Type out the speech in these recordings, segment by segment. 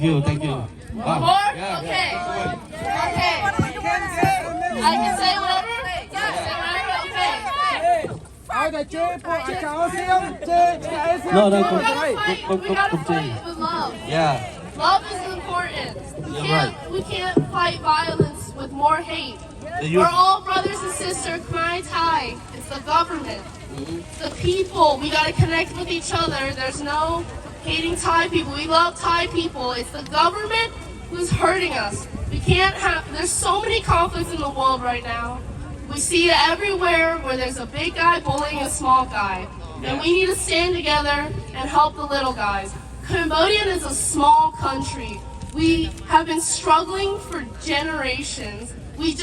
Thank you. More? Yeah. Okay. Okay. I can say whatever? Yeah, say whatever? Okay. No, We come. gotta fight with love. Yeah. Love is important. We can't fight violence with more hate. youth- We're all brothers and sisters, Khmer Thai. It's the government. It's the people. We gotta connect with each other. There's no hating Thai people. We love Thai people. It's the government who's hurting us. We can't have, there's so many conflicts in the world right now. We see it everywhere where there's a big guy bullying a small guy. And we need to stand together and help the little guys. Cambodia is a small country. We have been struggling for generations. We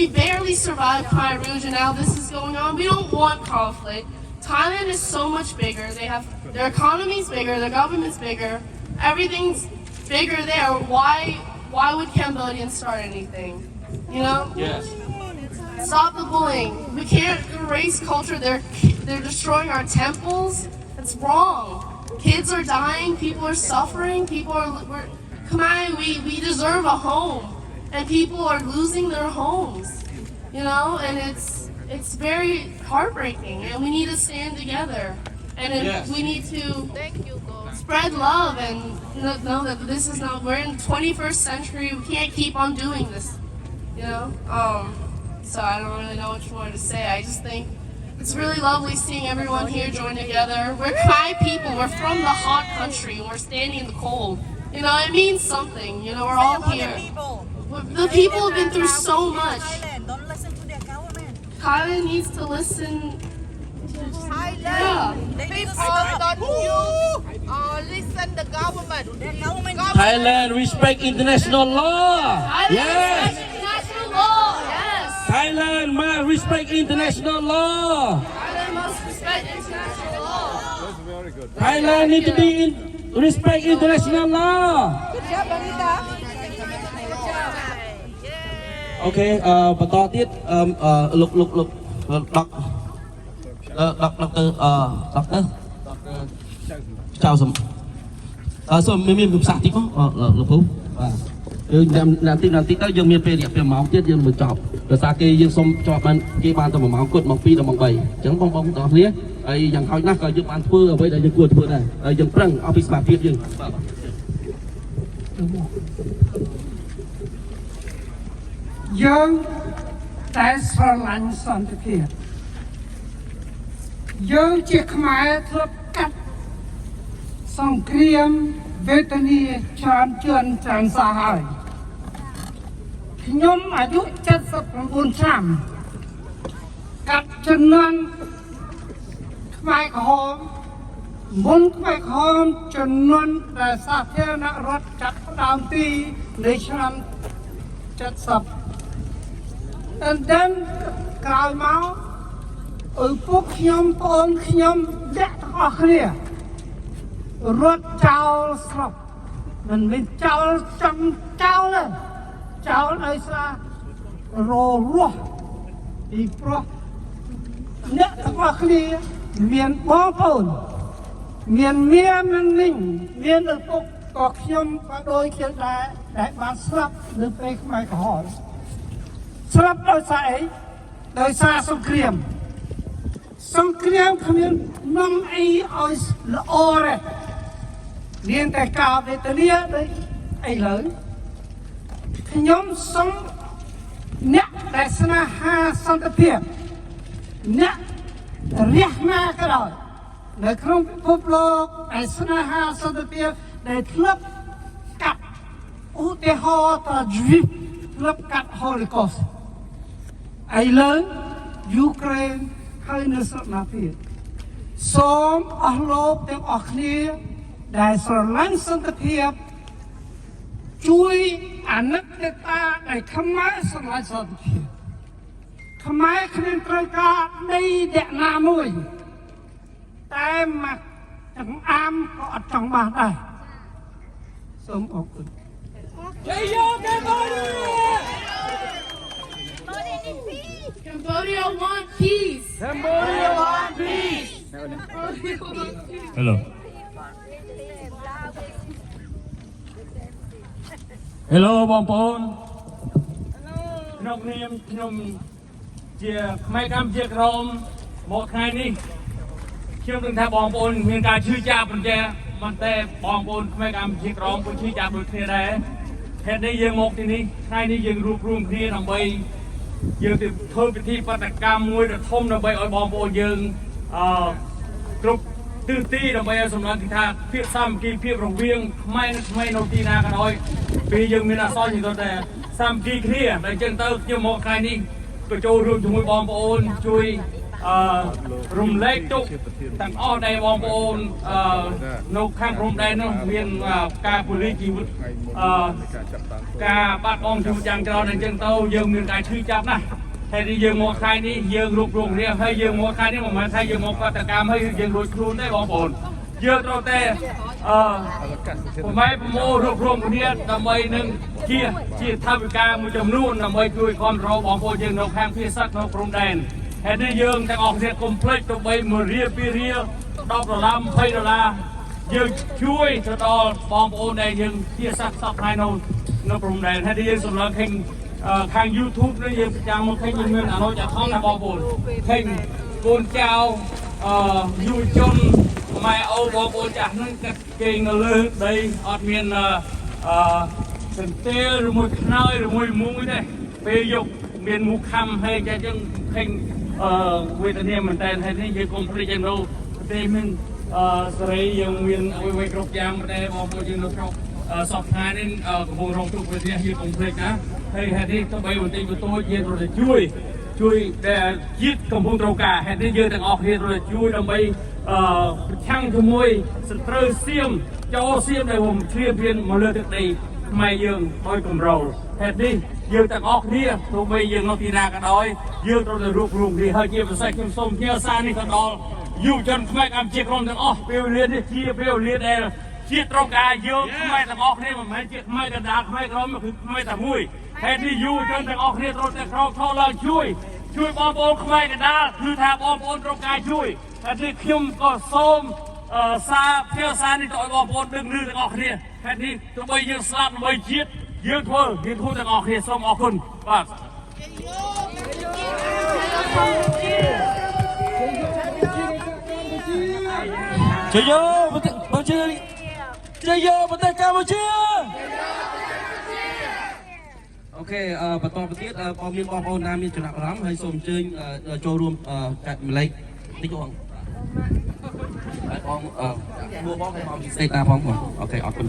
barely survived Khmer Rouge and now this is going on. We don't want conflict. Thailand is so much bigger. Their economy's bigger, their government's bigger. Everything's bigger there. Why would Cambodians start anything? You know? Yes. Stop the bullying. We can't erase culture. They're destroying our temples. It's wrong. Kids are dying. People are suffering. Khmer, we deserve a home. And people are losing their homes. You know? And it's very heartbreaking. And we need to stand together. And we need to spread love and know that this is not, we're in the 21st century. We can't keep on doing this. You know? So I don't really know what more to say. I just think it's really lovely seeing everyone here join together. We're Khmer people. We're from the hot country. And we're standing in the cold. You know, it means something. You know, we're all here. The people have been through so much. Don't listen to their government. Thailand needs to listen. Yeah. People don't listen the government. Their government. Thailand respect international law. Thailand Yes. respect international law. Yes. Thailand must respect international law. Thailand must respect international law. Thailand need to be respect international law. Good job, Anita. Okay, បន្តទៀតលោកដកដកចៅសំសូមមានប្រសាសន៍តិចមកលោកគ្រូបាទយើងណាន់ទីទៅយើងមានពេលរយៈពេល1ម៉ោងទៀតយើងនឹងចប់ដោយសារគេយើងសុំជាប់បានគេបានតែ1ម៉ោងគត់ម៉ោង2ដល់ម៉ោង3អញ្ចឹងបងទាំងអស់គ្នាហើយយ៉ាងហោចណាស់ក៏យើងបានធ្វើអ្វីដែលយើងគួរធ្វើដែរហើយយើងប្រឹងអស់ពីសមត្ថភាពយើងបាទយើងតែស្រឡាញ់សន្តិភាពយើងជាខ្មែរធ្លាប់កាត់សង្គ្រាមវេទនាច្រើនច្រើនសាហើយខ្ញុំអាយុ79ឆ្នាំកាត់ជំនាន់ខ្មែរក្រហមមុនខ្មែរក្រហមជំនាន់ដែលសាធារណរដ្ឋចាប់ផ្ដើមទីនៃឆ្នាំ70And then ក្រោយមកឪពុកខ្ញុំប្អូនខ្ញុំអ្នកទាំងអស់គ្នារត់ចោលស្រុកមិនមែនចោលចំចោលទេចោលឲ្យសាររស់ពីព្រោះអ្នកទាំងអស់គ្នាមានបងប្អូនមានមានមីងមានឪពុកក៏ខ្ញុំក៏ដូចគ្នាដែរដែលបានស្លាប់នៅពេលខ្មែរក្រហមស្លាប់ដោយសារអីដោយសារសង្គ្រាមគ្មាននាំអីឲ្យល្អទេមានតែការវេទនាដូចអីលើខ្ញុំសូមអ្នកដែលស្នេហាសន្តិភាពអ្នករះណាក៏ដោយនៅក្នុងពិភពលោកដែលស្នេហាសន្តិភាពដែលធ្លាប់កាត់ឧទាហរណ៍តជីវិតធ្លាប់កាត់ Holocaust ឥឡូវយូក្រែនហើយនៅស្រុកណាទៀតសូមអស់លោកទាំងអស់គ្នាដែលស្រឡាញ់សន្តិភាពជួយអាណិតទេតាដែលខ្មែរស្រឡាញ់សន្តិភាពខ្មែរគ្មានត្រូវការដីអ្នកណាមួយតែមកទាំងអាមក៏អត់ចង់បានដែរសូមអរគុណ Cambodia want peace. Cambodia want peace. Cambodia want peace. Hello. Hello បងប្អូនក្នុងនាមខ្ញុំជាផ្នែកកម្មជាក្រុមមកថ្ងៃនេះខ្ញុំនឹងថាបងប្អូនមានការឈឺចាប់ប៉ុន្តែមិនតែបងប្អូនផ្នែកកម្មជាក្រុមក៏ឈឺចាប់ដូចគ្នាដែរហេតុនេះយើងមកទីនេះថ្ងៃនេះយើងរួបរวมគ្នាដើម្បីយើងទៅធ្វើពិធីបដកម្មមួយដ៏ធំដើម្បីឲ្យបងប្អូនយើងគ្រប់ទិសទីដើម្បីឲ្យសម្លឹងថាភាពសាមគ្គីភាពរវាងខ្មែរនិងខ្មែរនៅទីណាក៏ដោយពេលយើងមានអសន្នយើងទៅតែសាមគ្គីគ្នាតែអញ្ចឹងទៅខ្ញុំមកថ្ងៃនេះក៏ចូលរួមជាមួយបងប្អូនជួយរំលែកទុក្ខទាំងអស់ដែលបងប្អូននៅខាងព្រំដែននោះមានការពូលីជីវិតការបាត់បង់ជីវិតយ៉ាងច្រើនអញ្ចឹងទៅយើងមានការឈឺចាប់ណាស់ហើយយើងមកថ្ងៃនេះយើងរួបរวมគ្នាហើយយើងមកថ្ងៃនេះមិនមែនថាយើងមកបដកម្មហើយយើងរួចខ្លួនទេបងប្អូនយើងត្រូវតែប្រម៉ែប្រមូលរួបរวมគ្នាដើម្បីនឹងជាថាវិការមួយចំនួនដើម្បីជួយគ្រប់គ្រងបងប្អូនយើងនៅខាងភាគសឹកនៅព្រំដែនហើយនេះយើងទាំងអស់គ្នាកុំភ្លេចទៅបី1រៀល2រៀល$10 $20យើងជួយទៅដល់បងប្អូនដែលយើងភាគសឹកសពថ្ងៃនៅព្រំដែនហើយយើងសម្លឹងឃើញខាង YouTube នេះយើងប្រចាំមកឃើញមានអនុញ្ញាតថងណាបងប្អូនឃើញកូនចៅយុវជនម៉ែអូបងប្អូនចាស់ហ្នឹងកាត់គេងនៅលើដីអត់មានសន្ទះឬមួយខ្នើយឬមួយមុងទេពេលយកមានមុខខំហើយចាចឹងឃើញវេទនាមែនតើហើយនេះយើងកុំភ្លេចឯនោះប្រទេសមានសេរីយើងមានអ្វីៗគ្រប់យ៉ាងតែបងប្អូនយើងនៅស្រុកសពថ្ងៃនេះកំពុងរងទុក្ខវេទនាយើងកុំភ្លេចណាហើយហេតុនេះទៅបីបន្តិចបន្តួចយើងត្រូវតែជួយដែលជាតិកំពុងត្រូវការហេតុនេះយើងទាំងអស់គ្នាត្រូវតែជួយដើម្បីប្រឆាំងជាមួយសត្រូវសៀមចូលសៀមដែលបំជ្រាបមានមកលើទឹកដីខ្មែរយើងដោយកម្រោលហេតុនេះយើងទាំងអស់គ្នាទោះបីយើងនៅទីណាក៏ដោយយើងត្រូវតែរួបរวมគ្នាហើយជាពិសេសខ្ញុំសូមផ្ញើសារនេះទៅដល់យុវជនខ្មែរកម្ពុជាក្រុមទាំងអស់ពេលវេលានេះជាពេលវេលាដែលជាតិត្រូវការយើងខ្មែរទាំងអស់គ្នាមិនមែនជាខ្មែរកណ្ដាលខ្មែរក្រុមគឺខ្មែរតែមួយហេតុនេះយុវជនទាំងអស់គ្នាត្រូវតែក្រោកឈរឡើងជួយបងប្អូនខ្មែរកណ្ដាលគឺថាបងប្អូនត្រូវការជួយហើយនេះខ្ញុំក៏សូមផ្ញើសារនេះទៅឲ្យបងប្អូនដឹងរឿងទាំងអស់គ្នាហេតុនេះទោះបីយើងស្លាប់ដើម្បីជាតិយើងធ្វើទាំងអស់គ្នាសូមអរគុណបាទជ័យយោប្រទេសកម្ពុជាជ័យយោប្រទេសកម្ពុជាអូខេបន្តទៅទៀតមានបងប្អូនណាមានចំណាប់អារម្មណ៍ហើយសូមអញ្ជើញចូលរួមកាត់ម្លេចតិចបងហើយបងមកបងឲ្យបងស្ដីតាបងអូខេអរគុណ